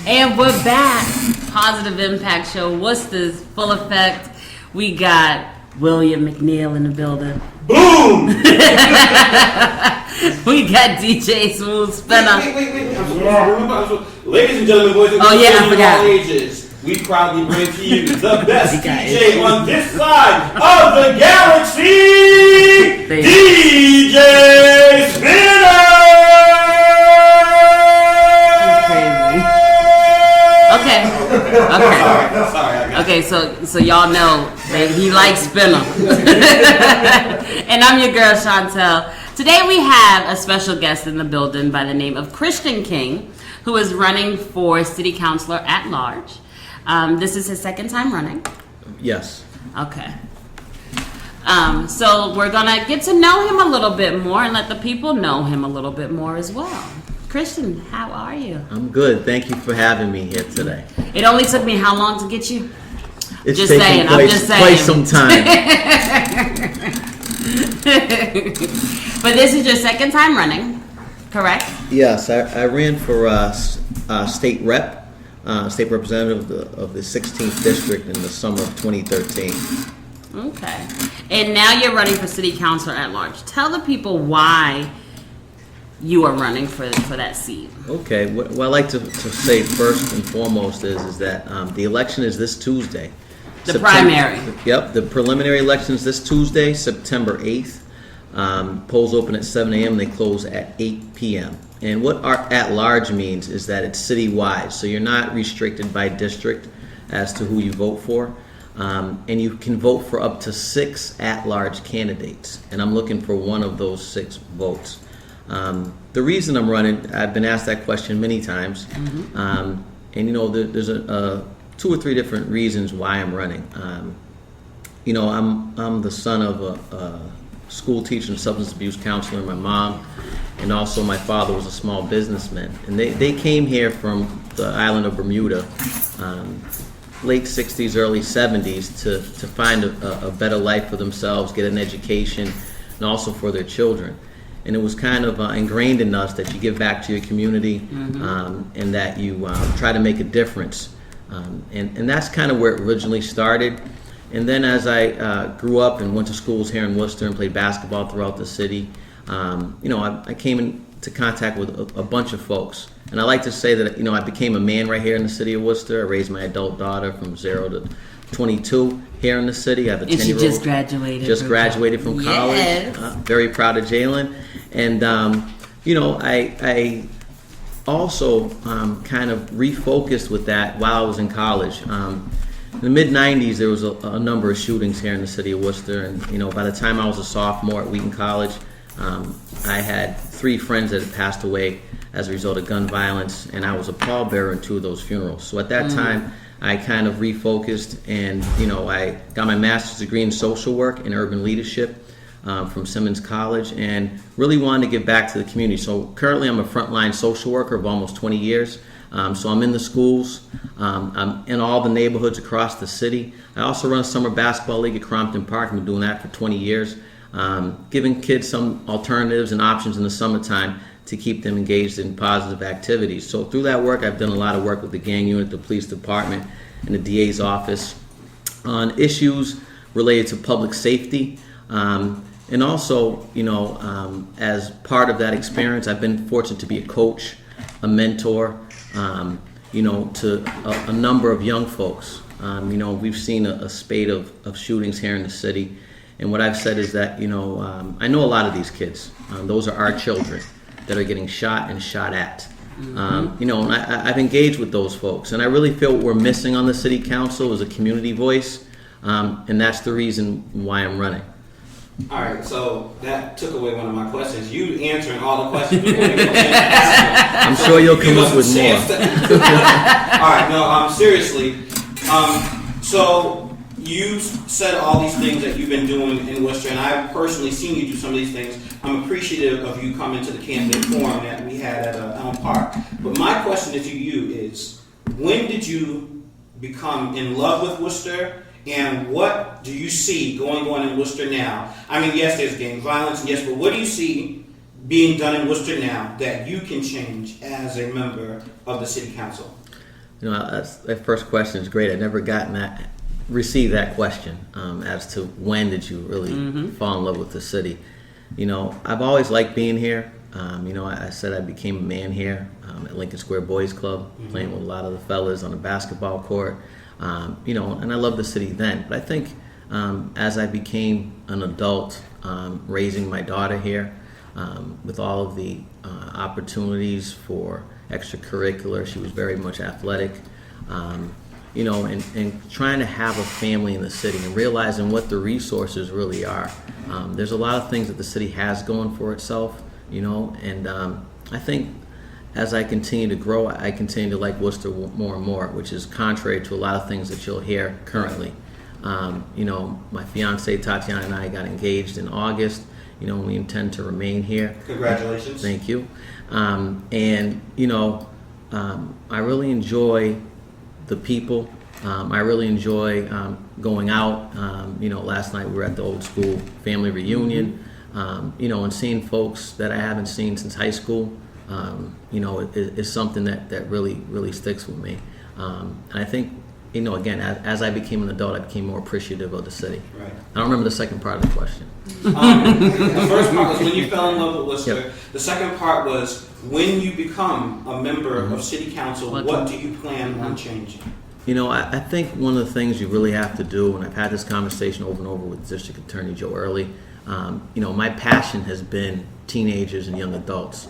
And we're back. Positive Impact Show. Worcester's full effect. We got William McNeil in the building. Boom! We got DJ Smooth Spinner. Wait. I'm supposed to remember. Ladies and gentlemen, boys and girls, I of all ages, we proudly bring to you the best DJ on this side of the galaxy, DJ Spinner! Okay, so y'all know that he likes Spinner. And I'm your girl, Chantel. Today we have a special guest in the building by the name of Khrystian King, who is running for City Councilor at large. This is his second time running. Yes. Okay. So we're going to get to know him a little bit more and let the people know him a little bit more as well. Khrystian, how are you? I'm good. Thank you for having me here today. It only took me how long to get you? It's just taken saying. I'm just saying. Quite some time. But this is your second time running, correct? Yes, I ran for state rep, state representative of the 16th district in the summer of 2013. Okay. And now you're running for city councilor at large. Tell the people why you are running for that seat. Okay. What I like to say first and foremost is that the election is this Tuesday. The primary. Yep. The preliminary election is this Tuesday, September 8th. Polls open at 7 a.m. They close at 8 p.m. And what our at-large means is that it's citywide, so you're not restricted by district as to who you vote for. And you can vote for up to 6 at-large candidates. And I'm looking for one of those 6 votes. The reason I'm running, I've been asked that question many times. And there's 2 or 3 different reasons why I'm running. I'm the son of a school teacher and substance abuse counselor. My mom and also my father was a small businessman. And they came here from the island of Bermuda, late 60s, early 70s, to find a better life for themselves, get an education, and also for their children. And it was kind of ingrained in us that you give back to your community, and that you try to make a difference. And that's kind of where it originally started. And then as I grew up and went to schools here in Worcester and played basketball throughout the city, I came into contact with a bunch of folks. And I like to say that, I became a man right here in the city of Worcester. I raised my adult daughter from 0 to 22 here in the city. I have a 10-year-old. And she just graduated. Just graduated from college. Yes. Very proud of Jalen. And, I also kind of refocused with that while I was in college. In the mid-'90s, there was a number of shootings here in the city of Worcester. And, by the time I was a sophomore at Wheaton College, I had 3 friends that had passed away as a result of gun violence. And I was a pallbearer in 2 of those funerals. So at that time, I kind of refocused and, I got my master's degree in social work and urban leadership from Simmons College, and really wanted to give back to the community. So currently I'm a frontline social worker of almost 20 years. So I'm in the schools, I'm in all the neighborhoods across the city. I also run a summer basketball league at Crompton Park. I've been doing that for 20 years, giving kids some alternatives and options in the summertime to keep them engaged in positive activities. So through that work, I've done a lot of work with the gang unit, the police department, and the DA's office on issues related to public safety. And also, as part of that experience, I've been fortunate to be a coach, a mentor, to a number of young folks. We've seen a spate of shootings here in the city. And what I've said is that, I know a lot of these kids. Those are our children that are getting shot and shot at. And I've engaged with those folks. And I really feel what we're missing on the city council is a community voice. And that's the reason why I'm running. All right, so that took away one of my questions. You answering all the questions. I'm sure you'll come up with more. All right, no, seriously. So you said all these things that you've been doing in Worcester, and I've personally seen you do some of these things. I'm appreciative of you coming to the candidate forum that we had at Elm Park. But my question to you is, when did you become in love with Worcester? And what do you see going on in Worcester now? I mean, yes, there's gang violence, yes, but what do you see being done in Worcester now that you can change as a member of the city council? that first question is great. I've never received that question as to when did you really fall in love with the city. I've always liked being here. I said I became a man here at Lincoln Square Boys Club, playing with a lot of the fellas on the basketball court. And I loved the city then. But I think as I became an adult, raising my daughter here, with all of the opportunities for extracurricular, she was very much athletic, and trying to have a family in the city and realizing what the resources really are. There's a lot of things that the city has going for itself, and I think as I continue to grow, I continue to like Worcester more and more, which is contrary to a lot of things that you'll hear currently. My fiance Tatiana and I got engaged in August. We intend to remain here. Congratulations. Thank you. I really enjoy the people. I really enjoy going out. Last night we were at the old school family reunion, and seeing folks that I haven't seen since high school, is something that really, really sticks with me. And I think, again, as I became an adult, I became more appreciative of the city. Right. I don't remember the second part of the question. The first part was when you fell in love with Worcester. Yep. The second part was when you become a member of City Council, what do you plan on changing? I think one of the things you really have to do, and I've had this conversation over and over with District Attorney Joe Early, my passion has been teenagers and young adults.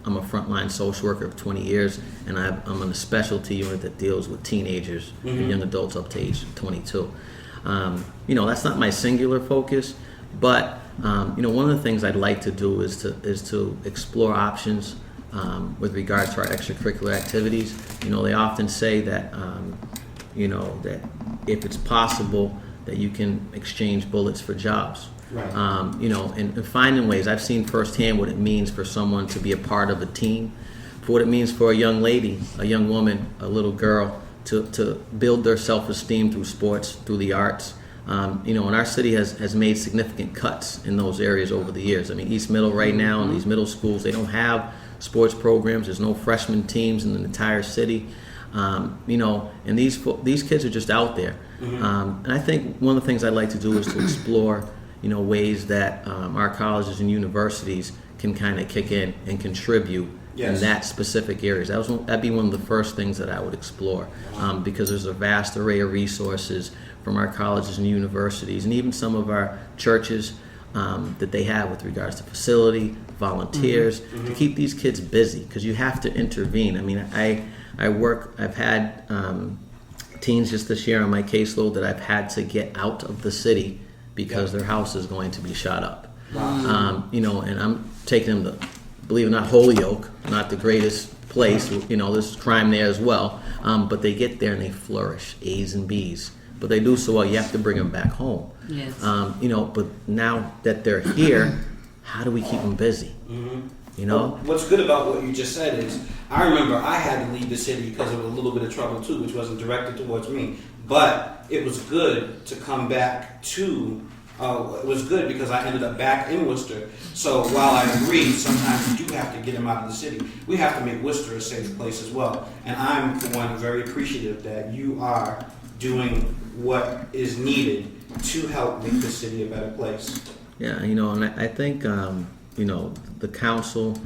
I'm a frontline social worker of 20 years, and I'm in a specialty unit that deals with teenagers and young adults up to age 22. That's not my singular focus, but one of the things I'd like to do is to explore options with regards to our extracurricular activities. They often say that that if it's possible that you can exchange bullets for jobs. Right. And finding ways. I've seen firsthand what it means for someone to be a part of a team, for what it means for a young lady, a young woman, a little girl to build their self-esteem through sports, through the arts. And our city has made significant cuts in those areas over the years. I mean, East Middle right now, and these middle schools, they don't have sports programs. There's no freshman teams in the entire city. And these kids are just out there. And I think one of the things I'd like to do is to explore ways that our colleges and universities can kind of kick in and contribute in that specific areas. That'd be one of the first things that I would explore, because there's a vast array of resources from our colleges and universities, and even some of our churches that they have with regards to facility, volunteers, to keep these kids busy, because you have to intervene. I mean, I've had teens just this year on my caseload that I've had to get out of the city because their house is going to be shot up. Wow. And I'm taking them to, believe it or not, Holyoke, not the greatest place. There's crime there as well. But they get there and they flourish, A's and B's. But they do so well, you have to bring them back home. Yes. But now that they're here, how do we keep them busy? Well, what's good about what you just said is, I remember I had to leave the city because of a little bit of trouble too, which wasn't directed towards me. But it was good to come back to, it was good because I ended up back in Worcester. So while I agree, sometimes you do have to get them out of the city, we have to make Worcester a safe place as well. And I'm, for one, very appreciative that you are doing what is needed to help make the city a better place. Yeah, and I think, the council,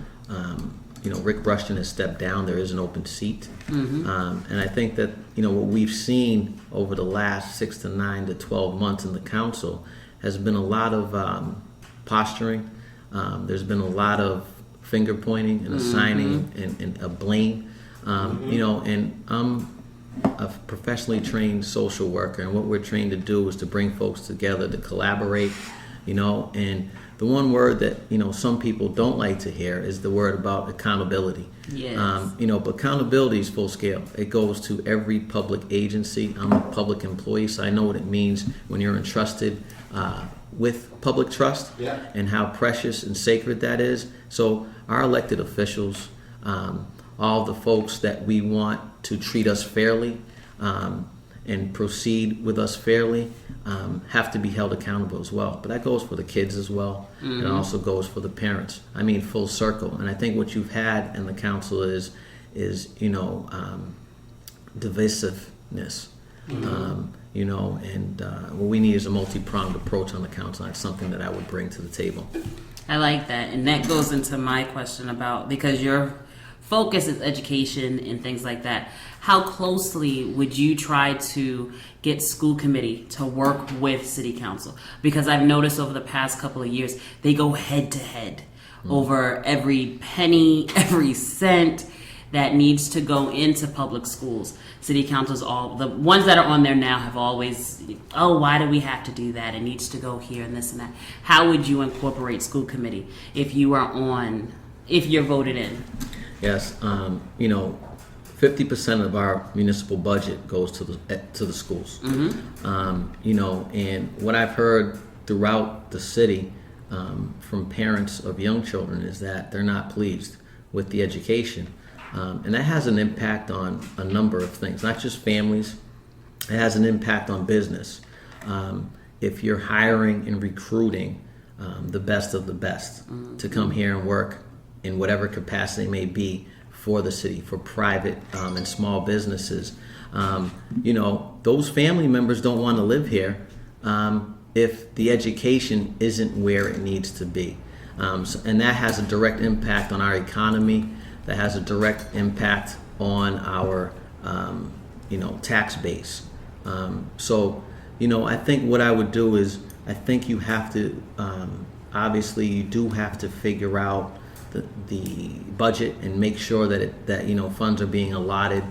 Rick Brushton has stepped down. There is an open seat. And I think that, what we've seen over the last 6 to 9 to 12 months in the council has been a lot of posturing. There's been a lot of finger pointing and assigning and a blame. And I'm a professionally trained social worker, and what we're trained to do is to bring folks together, to collaborate, and the one word that some people don't like to hear is the word about accountability. Yes. But accountability is full scale. It goes to every public agency. I'm a public employee, so I know what it means when you're entrusted with public trust, and how precious and sacred that is. So our elected officials, all the folks that we want to treat us fairly and proceed with us fairly, have to be held accountable as well. But that goes for the kids as well. It also goes for the parents. I mean, full circle. And I think what you've had in the council is divisiveness. And what we need is a multi-pronged approach on the council. That's something that I would bring to the table. I like that. And that goes into my question about, because your focus is education and things like that, how closely would you try to get school committee to work with city council? Because I've noticed over the past couple of years, they go head to head over every penny, every cent that needs to go into public schools. City councils, all the ones that are on there now, have always, why do we have to do that? It needs to go here and this and that. How would you incorporate school committee if you're voted in? Yes, 50% of our municipal budget goes to the schools. And what I've heard throughout the city from parents of young children is that they're not pleased with the education. And that has an impact on a number of things, not just families. It has an impact on business. If you're hiring and recruiting the best of the best to come here and work in whatever capacity it may be for the city, for private and small businesses, those family members don't want to live here if the education isn't where it needs to be. And that has a direct impact on our economy. That has a direct impact on our, tax base. I think what I would do is, I think you have to, obviously, you do have to figure out the budget and make sure that funds are being allotted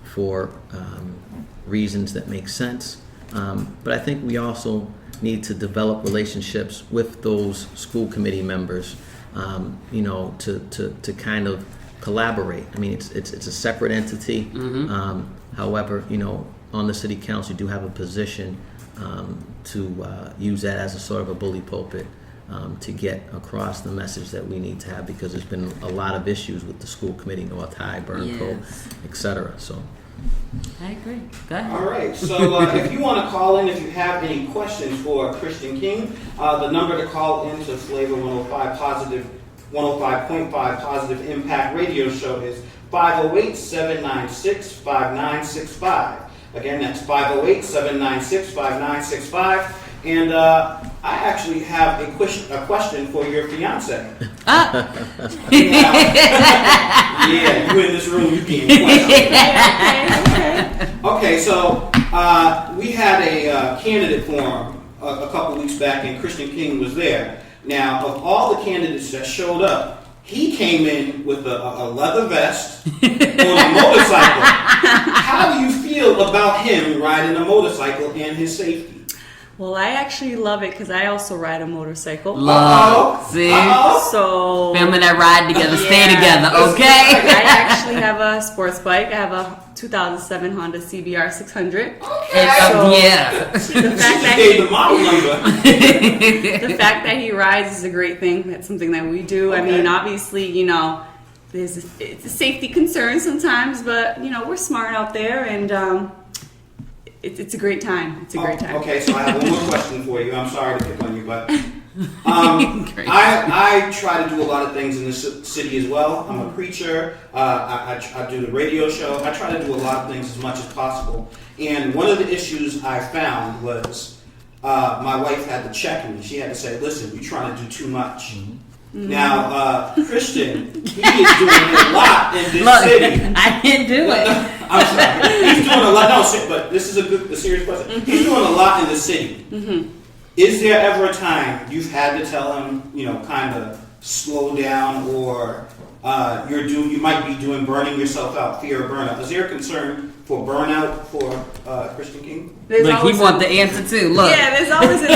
for reasons that make sense. But I think we also need to develop relationships with those school committee members, to kind of collaborate. I mean, it's a separate entity. However, on the city council, you do have a position to use that as a sort of a bully pulpit to get across the message that we need to have, because there's been a lot of issues with the school committee, North High, Burncoat, etc. So I agree. Go ahead. All right. So if you want to call in, if you have any questions for Khrystian King, the number to call in to Flavor 105.5 Positive Impact Radio Show is 508-796-5965. Again, that's 508-796-5965. And I actually have a question for your fiance. Yeah, you in this room, you being questioned. Okay, so we had a candidate forum a couple weeks back, and Khrystian King was there. Now, of all the candidates that showed up, he came in with a leather vest on a motorcycle. How do you feel about him riding a motorcycle and his safety? Well, I actually love it because I also ride a motorcycle. See? So family that ride together, stay together, okay? I actually have a sports bike. I have a 2007 Honda CBR 600. Okay. The fact that he rides is a great thing. That's something that we do. Okay. I mean, obviously, it's a safety concern sometimes, but we're smart out there, and it's a great time. It's a great time. Okay, so I have one more question for you. I'm sorry to pick on you, but I try to do a lot of things in this city as well. I'm a preacher. I do the radio show. I try to do a lot of things as much as possible. And one of the issues I found was my wife had to check me. She had to say, "Listen, you're trying to do too much." Now, Khrystian, he is doing a lot in this city. I didn't do it. I'm sorry. He's doing a lot. No, but this is a serious question. He's doing a lot in the city. Is there ever a time you've had to tell him, kind of slow down, or you might be burning yourself out, fear of burnout? Is there a concern for burnout for Khrystian King? Look, he wants the answer too. Look. Yeah, there's always a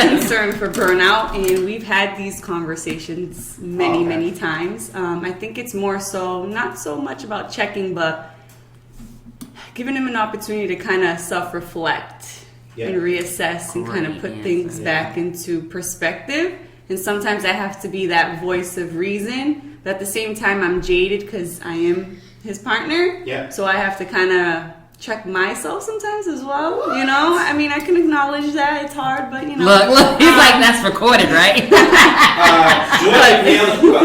concern for burnout, and we've had these conversations many times. I think it's more so, not so much about checking, but giving him an opportunity to kind of self-reflect and reassess and kind of put things back into perspective. And sometimes I have to be that voice of reason, but at the same time I'm jaded because I am his partner. Yeah. So I have to kind of check myself sometimes as well. I mean, I can acknowledge that it's hard, but Look, he's like, that's recorded, right? Joy,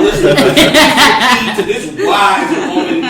listening to this wise woman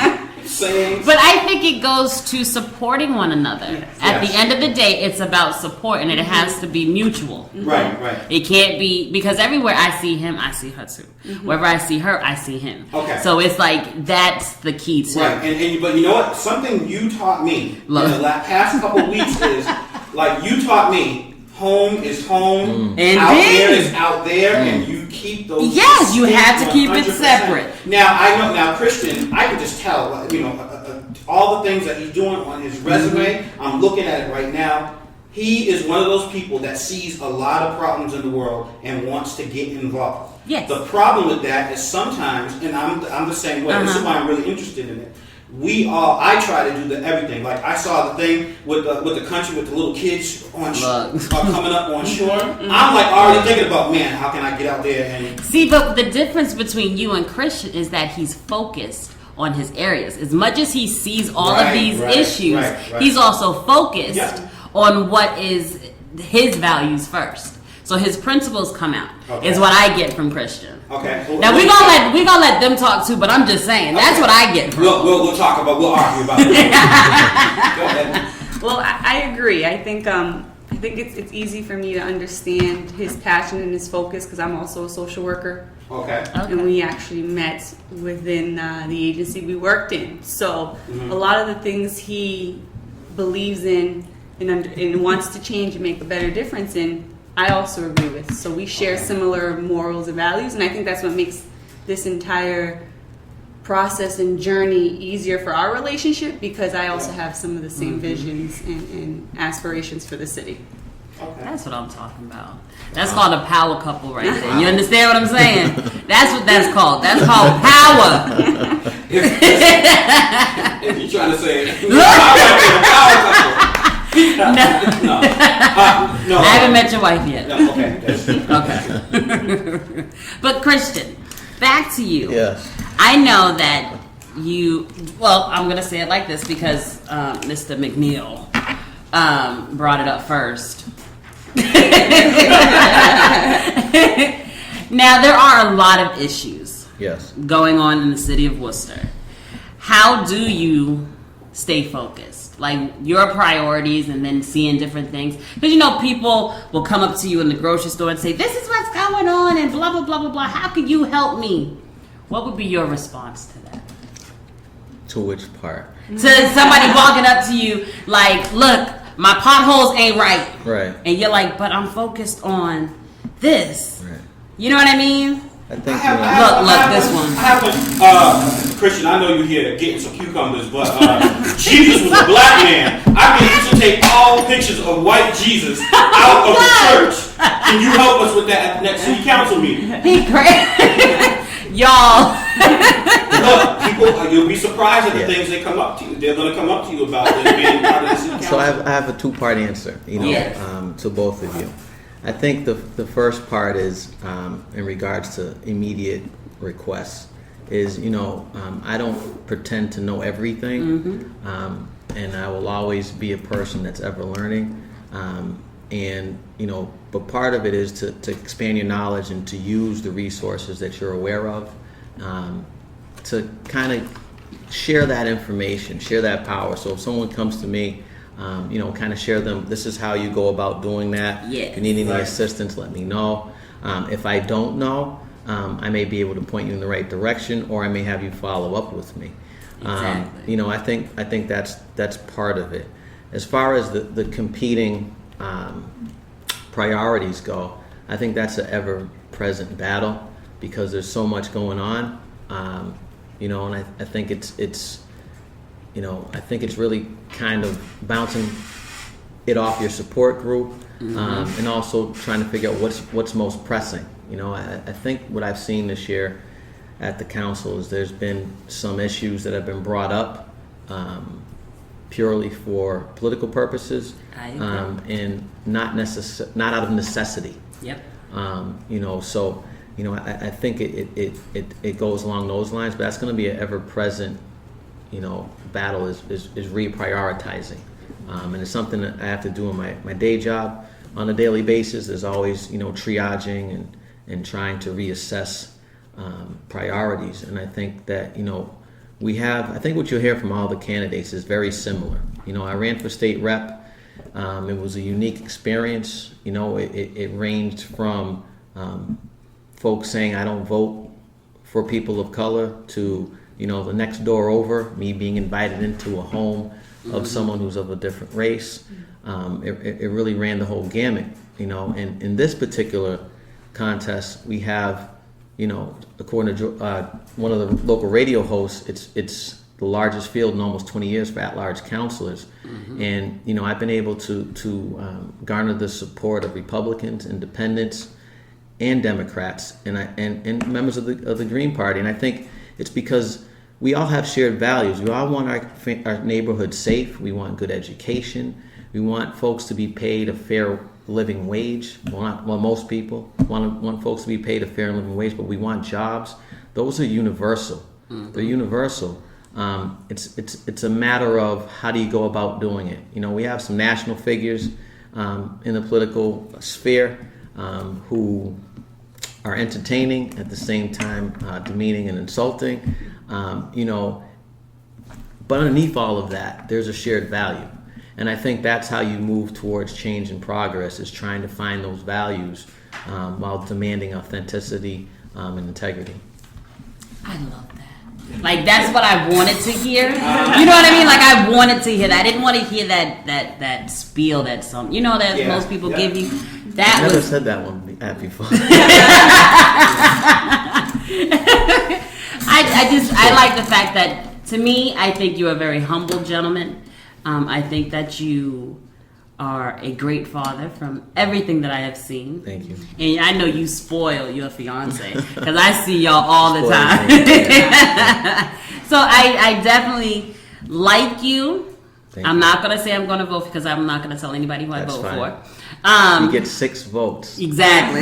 sayings. But I think it goes to supporting one another. Yes. At Yes. the end of the day, it's about support, and it has to be mutual. Right, right. It can't be, because everywhere I see him, I see her too. Wherever I see her, I see him. Okay. So it's like that's the key to Right, but you know what? Something you taught me Look. in the past couple of weeks is, like, you taught me, home is home, out there is out there, and you keep those. Yes, you have to keep it 100%. separate. Now I know. Now Khrystian, I can just tell. You know, all the things that he's doing on his resume. I'm looking at it right now. He is one of those people that sees a lot of problems in the world and wants to get involved. Yes. The problem with that is sometimes, and I'm the same way. This is why I'm really interested in it. I try to do everything. Like I saw the thing with the country with the little kids on coming up on shore. I'm like already thinking about, man, how can I get out there and See, but the difference between you and Khrystian is that he's focused on his areas. As much as he sees all of these issues, he's also focused on what is his values first. So his principles come out. Is what I get from Khrystian. Okay. Now we gonna let them talk too, but I'm just saying that's what I get from. We'll talk about. We'll argue about it. Go ahead. Well, I agree. I think it's easy for me to understand his passion and his focus because I'm also a social worker. Okay. And we actually met within the agency we worked in. So a lot of the things he believes in and wants to change and make a better difference in, I also agree with. So we share similar morals and values, and I think that's what makes this entire process and journey easier for our relationship because I also have some of the same visions and aspirations for the city. Okay. That's what I'm talking about. That's called a power couple right there. You understand what I'm saying? That's what that's called. That's called power. If you're trying to say power couple. No. I haven't met your wife yet. No, okay. Okay. But Khrystian, back to you. Yes. I know that I'm going to say it like this because Mr. McNeil brought it up first. Now, there are a lot of issues going on in the city of Worcester. How do you stay focused? Like your priorities and then seeing different things. Because, people will come up to you in the grocery store and say, this is what's going on and blah, blah, blah, blah, blah. How can you help me? What would be your response to that? To which part? To somebody walking up to you like, look, my potholes ain't right. Right. And you're like, but I'm focused on this. Right. You know what I mean? I think Look, this one. I have one. Khrystian, I know you're here getting some cucumbers, but Jesus was a black man. I mean, you should take all pictures of white Jesus out of the church. Can you help us with that at the next city council meeting? He crazy. Y'all. Look, people, you'll be surprised at the things they come up to you. They're going to come up to you about being part of the city council. So I have a two-part answer, to both of you. I think the first part is in regards to immediate requests is, I don't pretend to know everything, and I will always be a person that's ever learning, but part of it is to expand your knowledge and to use the resources that you're aware of, to kind of share that information, share that power. So if someone comes to me, kind of share them, this is how you go about doing that. Yes. If you need any assistance, let me know. If I don't know, I may be able to point you in the right direction, or I may have you follow up with me. Exactly. I think that's part of it. As far as the competing priorities go, I think that's an ever-present battle because there's so much going on. And I think it's really kind of bouncing it off your support group, and also trying to figure out what's most pressing. I think what I've seen this year at the council is there's been some issues that have been brought up purely for political purposes, and not out of necessity. Yep. I think it goes along those lines, but that's going to be an ever-present, battle is reprioritizing, and it's something that I have to do in my day job on a daily basis. There's always triaging and trying to reassess priorities, and I think that I think what you'll hear from all the candidates is very similar. You know, I ran for state rep. It was a unique experience. You know, it ranged from folks saying I don't vote for people of color to, you know, the next door over, me being invited into a home of someone who's of a different race. It really ran the whole gamut, you know. And in this particular contest, we have, you know, according to one of the local radio hosts, it's the largest field in almost 20 years for at-large counselors. And, you know, I've been able to garner the support of Republicans, independents, and Democrats, and members of the Green Party. And I think it's because we all have shared values. We all want our neighborhood safe. We want good education. We want folks to be paid a fair living wage. Well, most people want folks to be paid a fair living wage, but we want jobs. Those are universal. They're universal. It's a matter of how do you go about doing it. You know, we have some national figures in the political sphere who are entertaining at the same time demeaning and insulting. You know, but underneath all of that, there's a shared value. And I think that's how you move towards change and progress, is trying to find those values while demanding authenticity and integrity. I love that. Like, that's what I wanted to hear. You know what I mean? Like, I wanted to hear that. I didn't want to hear that spiel that some, you know, that most people give you. That I never was said that one before. I like the fact that, to me, I think you're a very humble gentleman. I think that you are a great father from everything that I have seen. Thank you. And I know you spoil your fiance, because I see y'all all the time. So I definitely like you. I'm not going to say I'm going to vote, because I'm not going to tell anybody who I vote for. You get 6 votes. Exactly.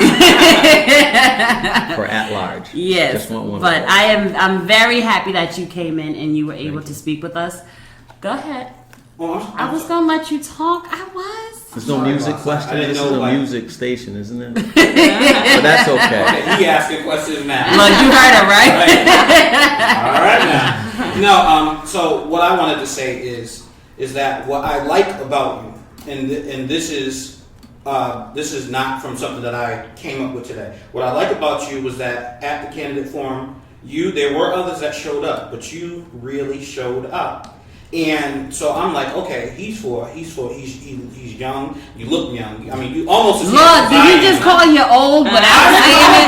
For at large. Yes. Just want one but vote. I'm very happy that you came in and you were able to speak with us. Go ahead. Well, I was going to let you talk. I was. There's no music question. This is a like, music station, isn't it? But that's okay. Okay, he asking questions now. Look, you heard her, right? All right now. No. So what I wanted to say is that what I like about you, and this is not from something that I came up with today. What I like about you was that at the candidate forum, there were others that showed up, but you really showed up. And so I'm like, okay, he's young. You look young. I mean, you almost. Look, did you just call you old without saying it?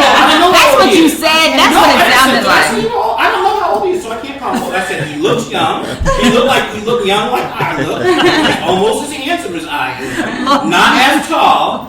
That's what you said. That's what it sounded like. I don't know how old he is, so I can't call him old. I said he looks young. He looked young like I look. He's almost as handsome as I am. Not as tall,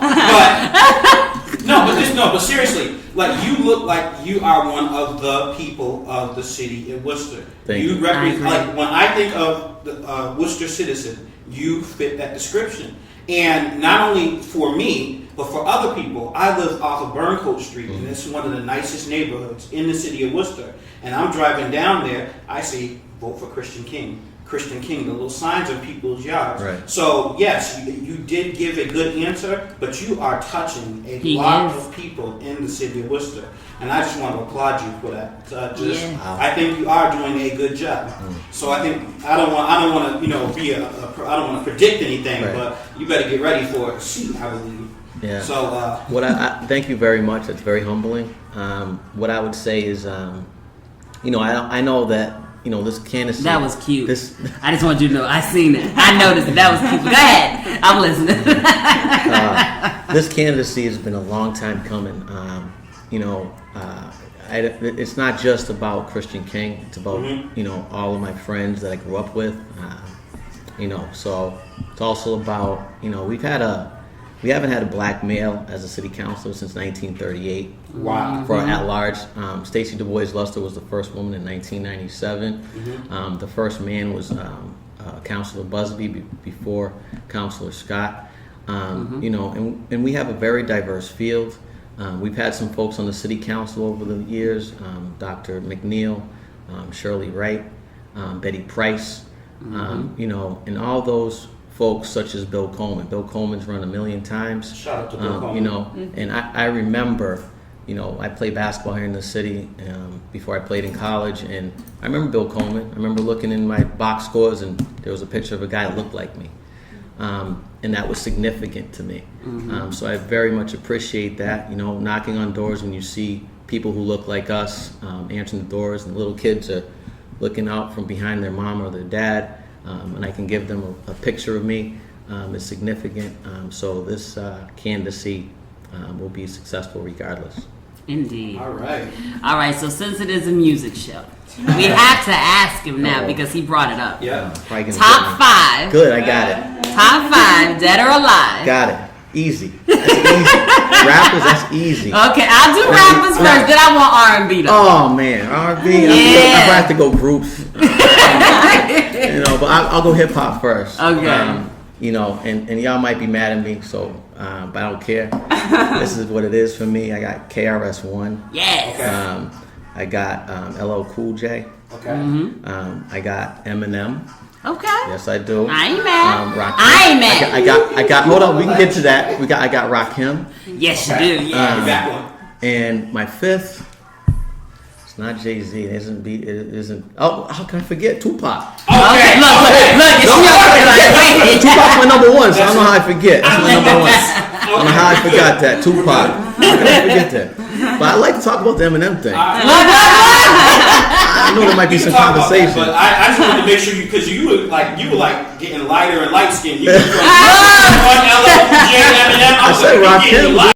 but seriously, like, you look like you are one of the people of the city of Worcester. Thank you. Represent, like, when I think of the Worcester citizen, you fit that description. And not only for me, but for other people. I live off of Burncoat Street, and it's one of the nicest neighborhoods in the city of Worcester. And I'm driving down there, I see, vote for Khrystian King. Khrystian King, the little signs on people's yards. Right. So, yes, you did give a good answer, but you are touching a lot of people in the city of Worcester. And I just want to applaud you for that. I think you are doing a good job. So I think I don't want to I don't want to predict anything, right. But you better get ready for a seat, I believe. Yeah. So I thank you very much. That's very humbling. What I would say is, I know that. You know, this candidacy. That was cute. I just want you to know, I seen it. I noticed it. That was cute. Go ahead. I'm listening. This candidacy has been a long time coming. It's not just about Khrystian King. It's about, all of my friends that I grew up with. So it's also about, we haven't had a black male as a city councilor since 1938. Wow. For at large. Stacey Du Bois Luster was the first woman in 1997. The first man was Councilor Busby before Councilor Scott. And we have a very diverse field. We've had some folks on the city council over the years, Dr. McNeil, Shirley Wright, Betty Price, and all those folks such as Bill Coleman. Bill Coleman's run 1 million times. Shout out to Bill Coleman. And I remember, I played basketball here in the city before I played in college, and I remember Bill Coleman. I remember looking in my box scores, and there was a picture of a guy that looked like me, and that was significant to me. So I very much appreciate that. Knocking on doors when you see people who look like us, answering the doors, and little kids are looking out from behind their mom or their dad, and I can give them a picture of me is significant. So this candidacy will be successful regardless. Indeed. All right. All right, so since it is a music show, we have to ask him now because he brought it up. Yeah. Probably gonna Top get me. 5. Good, I got it. Top 5, dead or alive. Got it. Easy. That's easy. Rappers, that's easy. Okay, I'll do rappers first, then I want R&B though. Oh man, R&B. I have to go groups. But I'll go hip hop first. Okay. And y'all might be mad at me, so but I don't care. This is what it is for me. I got KRS-One. Yes. Okay. I got LL Cool J. Okay. I got Eminem. Okay. Yes, I do. I ain't mad. Rakim. I ain't mad. I got. Hold on, we can get to that. I got Rakim. Yes, you do. Yeah. That one. And my 5th, it's not Jay-Z. It isn't. Oh, how can I forget Tupac? Okay. Look. Tupac's my number 1, so I don't know how I forget. That's my number 1. I don't know how I forgot that. Tupac. How can I forget that? But I like to talk about the Eminem thing. I know there might be some conversation. But I just wanted to make sure because you were like getting lighter and light skinned. You were from LL Cool J, Eminem. I said Rakim.